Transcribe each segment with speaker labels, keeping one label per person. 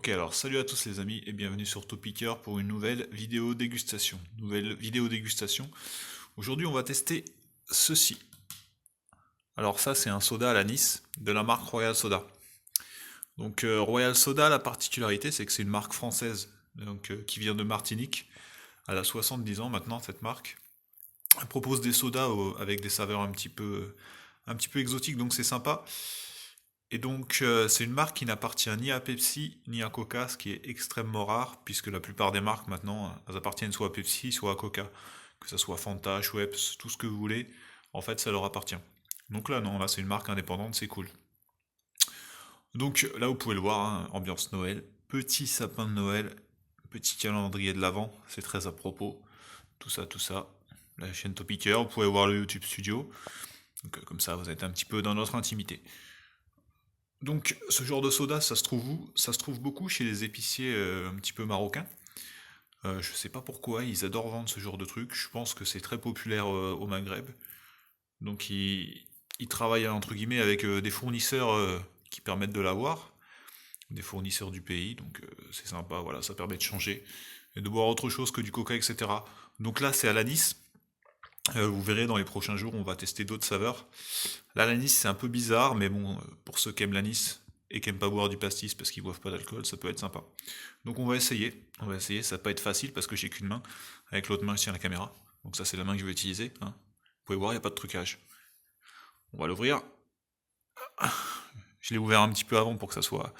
Speaker 1: Ok, alors salut à tous les amis et bienvenue sur Topicker pour une nouvelle vidéo dégustation. Aujourd'hui, on va tester ceci. Alors ça, c'est un soda à l'anis de la marque Royal Soda. Donc Royal Soda, la particularité, c'est que c'est une marque française qui vient de Martinique. Elle a 70 ans maintenant, cette marque. Elle propose des sodas avec des saveurs un petit peu exotiques, donc c'est sympa. Et donc, c'est une marque qui n'appartient ni à Pepsi ni à Coca, ce qui est extrêmement rare, puisque la plupart des marques maintenant, elles appartiennent soit à Pepsi, soit à Coca. Que ce soit Fanta, Schweppes, tout ce que vous voulez, en fait, ça leur appartient. Donc là, non, là, c'est une marque indépendante, c'est cool. Donc là, vous pouvez le voir, hein, ambiance Noël, petit sapin de Noël, petit calendrier de l'Avent, c'est très à propos, tout ça, tout ça. La chaîne Topicker, vous pouvez voir le YouTube Studio, donc comme ça, vous êtes un petit peu dans notre intimité. Donc, ce genre de soda, ça se trouve où? Ça se trouve beaucoup chez les épiciers un petit peu marocains. Je sais pas pourquoi, ils adorent vendre ce genre de truc. Je pense que c'est très populaire au Maghreb. Donc, ils travaillent entre guillemets avec des fournisseurs qui permettent de l'avoir, des fournisseurs du pays. Donc, c'est sympa, voilà, ça permet de changer et de boire autre chose que du coca, etc. Donc là, c'est à l'anis. Vous verrez dans les prochains jours, on va tester d'autres saveurs. Là, l'anis, c'est un peu bizarre, mais bon, pour ceux qui aiment l'anis et qui aiment pas boire du pastis parce qu'ils boivent pas d'alcool, ça peut être sympa. Donc on va essayer, ça va pas être facile parce que j'ai qu'une main. Avec l'autre main, je tiens la caméra. Donc ça, c'est la main que je vais utiliser, hein. Vous pouvez voir, il n'y a pas de trucage. On va l'ouvrir. Je l'ai ouvert un petit peu avant pour que ça soit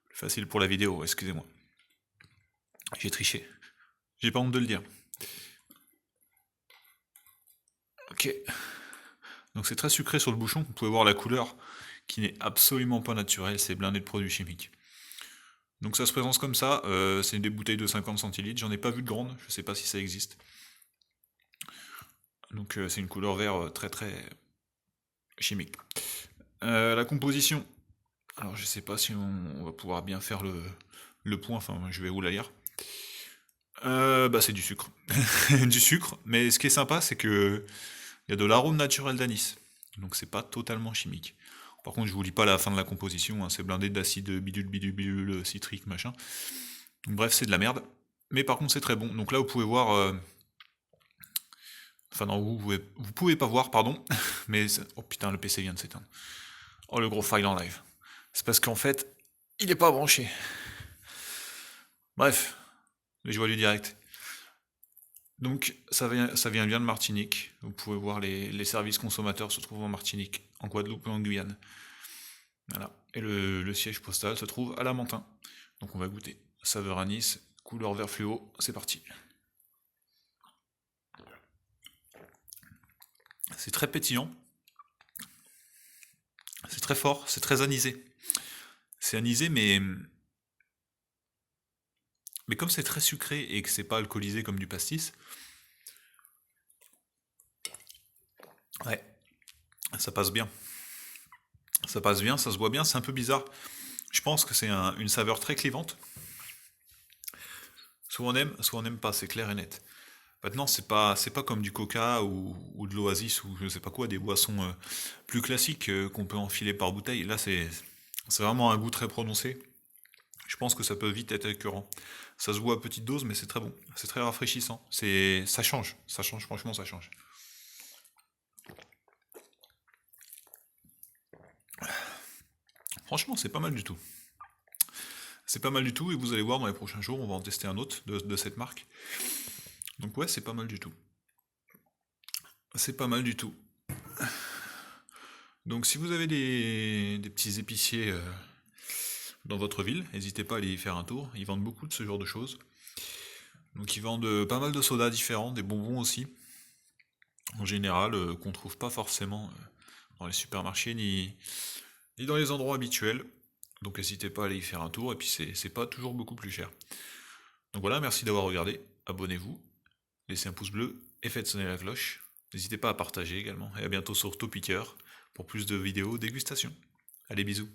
Speaker 1: plus facile pour la vidéo, excusez-moi. J'ai triché. J'ai pas honte de le dire. Ok. Donc c'est très sucré sur le bouchon, vous pouvez voir la couleur qui n'est absolument pas naturelle, c'est blindé de produits chimiques. Donc ça se présente comme ça, c'est des bouteilles de 50 centilitres, j'en ai pas vu de grande, je sais pas si ça existe. Donc c'est une couleur vert très très chimique. La composition, alors je sais pas si on va pouvoir bien faire le point, enfin je vais vous la lire. Bah c'est du sucre. Du sucre, mais ce qui est sympa c'est que il y a de l'arôme naturel d'anis, donc c'est pas totalement chimique. Par contre je vous lis pas la fin de la composition, hein, c'est blindé d'acide bidule bidule bidule citrique machin. Donc, bref c'est de la merde. Mais par contre c'est très bon. Donc là vous pouvez voir enfin non, vous pouvez pas voir, pardon, mais... Oh putain, le PC vient de s'éteindre. Oh, le gros file en live. C'est parce qu'en fait, il est pas branché. Bref, les joies du direct. Donc, ça vient bien de Martinique. Vous pouvez voir les services consommateurs se trouvent en Martinique, en Guadeloupe et en Guyane. Voilà. Et le siège postal se trouve à Lamentin. Donc on va goûter. Saveur anis, couleur vert fluo, c'est parti. C'est très pétillant. C'est très fort, c'est très anisé. C'est anisé, mais comme c'est très sucré et que c'est pas alcoolisé comme du pastis, ouais, ça passe bien. Ça passe bien, ça se boit bien, c'est un peu bizarre. Je pense que c'est une saveur très clivante. Soit on n'aime pas, c'est clair et net. Maintenant, c'est pas comme du coca ou de l'oasis ou je sais pas quoi, des boissons plus classiques qu'on peut enfiler par bouteille. Là, c'est vraiment un goût très prononcé. Je pense que ça peut vite être écœurant. Ça se boit à petite dose, mais c'est très bon. C'est très rafraîchissant. Ça change, franchement, ça change. Franchement, c'est pas mal du tout. C'est pas mal du tout, et vous allez voir dans les prochains jours, on va en tester un autre de cette marque. Donc ouais, c'est pas mal du tout. C'est pas mal du tout. Donc si vous avez des petits épiciers dans votre ville, n'hésitez pas à aller y faire un tour. Ils vendent beaucoup de ce genre de choses. Donc ils vendent pas mal de sodas différents, des bonbons aussi, en général, qu'on trouve pas forcément dans les supermarchés ni dans les endroits habituels. Donc n'hésitez pas à aller y faire un tour, et puis c'est pas toujours beaucoup plus cher. Donc voilà, merci d'avoir regardé, abonnez-vous, laissez un pouce bleu et faites sonner la cloche. N'hésitez pas à partager également, et à bientôt sur Topicker pour plus de vidéos dégustation. Allez, bisous.